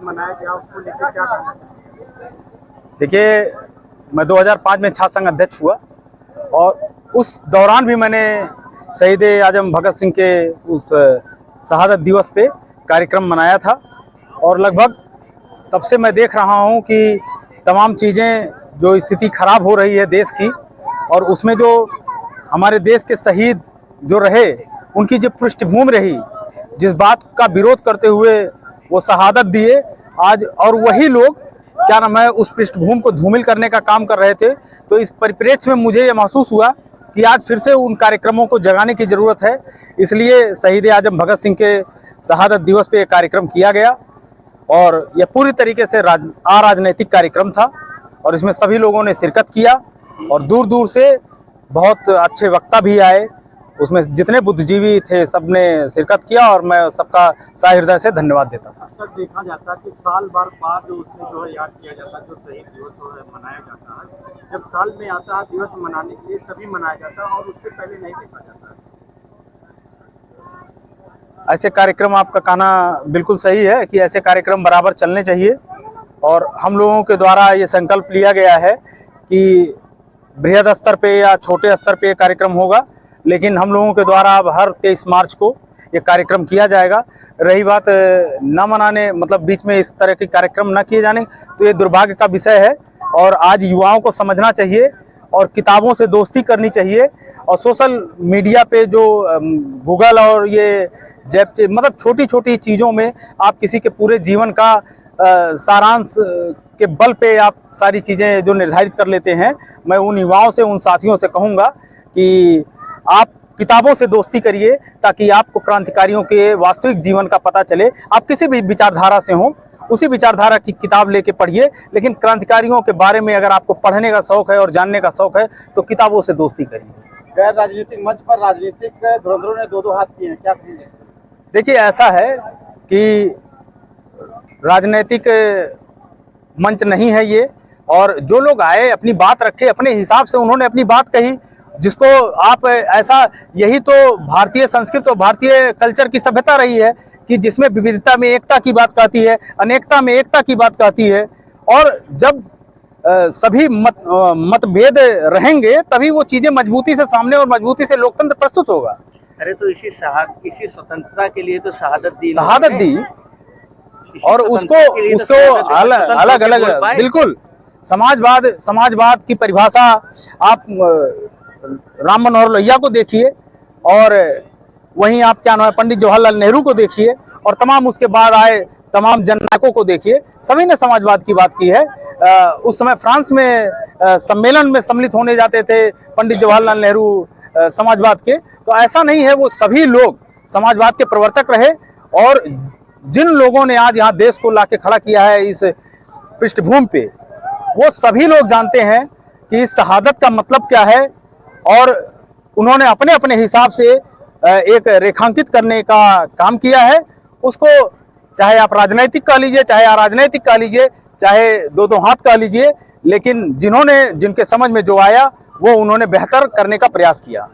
मनाया गया, उसको लेकर क्या कहना चाहिए? देखिए, मैं 2005 में छात्र संघ अध्यक्ष हुआ और उस दौरान भी मैंने शहीद आजम भगत सिंह के उस शहादत दिवस पे कार्यक्रम मनाया था। और लगभग तब से मैं देख रहा हूँ कि तमाम चीज़ें, जो स्थिति खराब हो रही है देश की, और उसमें जो हमारे देश के शहीद जो रहे, उनकी जो पृष्ठभूमि रही, जिस बात का विरोध करते हुए वो शहादत दिए आज, और वही लोग क्या नाम है उस पृष्ठभूमि को धूमिल करने का काम कर रहे थे। तो इस परिप्रेक्ष्य में मुझे ये महसूस हुआ कि आज फिर से उन कार्यक्रमों को जगाने की ज़रूरत है। इसलिए शहीद आजम भगत सिंह के शहादत दिवस पे कार्यक्रम किया गया और यह पूरी तरीके से अराजनैतिक कार्यक्रम था और इसमें सभी लोगों ने शिरकत किया और दूर दूर से बहुत अच्छे वक्ता भी आए। उसमें जितने बुद्धिजीवी थे सबने शिरकत किया और मैं सबका सहृदय से धन्यवाद देता हूँ। अक्सर देखा जाता है कि साल भर बाद उसे जो है याद किया जाता है, जो शहीद दिवस मनाया जाता है। जब साल में आता है दिवस मनाने के लिए तभी मनाया जाता है और उससे पहले नहीं देखा जाता है। ऐसे कार्यक्रम, आपका कहना बिल्कुल सही है कि ऐसे कार्यक्रम बराबर चलने चाहिए और हम लोगों के द्वारा ये संकल्प लिया गया है कि बृहद स्तर पे या छोटे स्तर पे कार्यक्रम होगा, लेकिन हम लोगों के द्वारा अब हर 23 मार्च को ये कार्यक्रम किया जाएगा। रही बात न मनाने, मतलब बीच में इस तरह के कार्यक्रम न किए जाने, तो ये दुर्भाग्य का विषय है और आज युवाओं को समझना चाहिए और किताबों से दोस्ती करनी चाहिए। और सोशल मीडिया पे जो गूगल और ये मतलब छोटी छोटी चीज़ों में आप किसी के पूरे जीवन का सारांश के बल पे आप सारी चीज़ें जो निर्धारित कर लेते हैं। मैं उन युवाओं से, उन साथियों से कहूँगा कि आप किताबों से दोस्ती करिए ताकि आपको क्रांतिकारियों के वास्तविक जीवन का पता चले। आप किसी भी विचारधारा से हों, उसी विचारधारा की किताब लेके पढ़िए, लेकिन क्रांतिकारियों के बारे में अगर आपको पढ़ने का शौक़ है और जानने का शौक़ है तो किताबों से दोस्ती करिए। गैर राजनीतिक मंच पर राजनीतिक धुरंधरों ने दो हाथ किए हैं, क्या कहेंगे? देखिए, ऐसा है कि राजनीतिक मंच नहीं है ये, और जो लोग आए अपनी बात रखे, अपने हिसाब से उन्होंने अपनी बात कही, जिसको आप ऐसा, यही तो भारतीय संस्कृति और भारतीय कल्चर की सभ्यता रही है कि जिसमें विविधता में एकता की बात कहती है, अनेकता में एकता की बात कहती है। और जब सभी मतभेद रहेंगे तभी वो चीज़ें मजबूती से सामने और मजबूती से लोकतंत्र प्रस्तुत होगा। अरे तो इसी स्वतंत्रता के लिए तो शहादत दी और उसको अलग अलग, बिल्कुल समाजवाद की परिभाषा आप राम मनोहर लोहिया को देखिए और वहीं आप क्या नाम है पंडित जवाहरलाल नेहरू को देखिए और तमाम उसके बाद आए तमाम जननायकों को देखिए, सभी ने समाजवाद की बात की है। उस समय फ्रांस में सम्मेलन में सम्मिलित होने जाते थे पंडित जवाहरलाल नेहरू समाजवाद के। तो ऐसा नहीं है, वो सभी लोग समाजवाद के प्रवर्तक रहे और जिन लोगों ने आज यहाँ देश को लाके खड़ा किया है इस पृष्ठभूमि पे, वो सभी लोग जानते हैं कि इस शहादत का मतलब क्या है और उन्होंने अपने अपने हिसाब से एक रेखांकित करने का काम किया है। उसको चाहे आप राजनैतिक कह लीजिए, चाहे अराजनैतिक कह लीजिए, चाहे दो हाथ कह लीजिए, लेकिन जिनके समझ में जो आया वो उन्होंने बेहतर करने का प्रयास किया।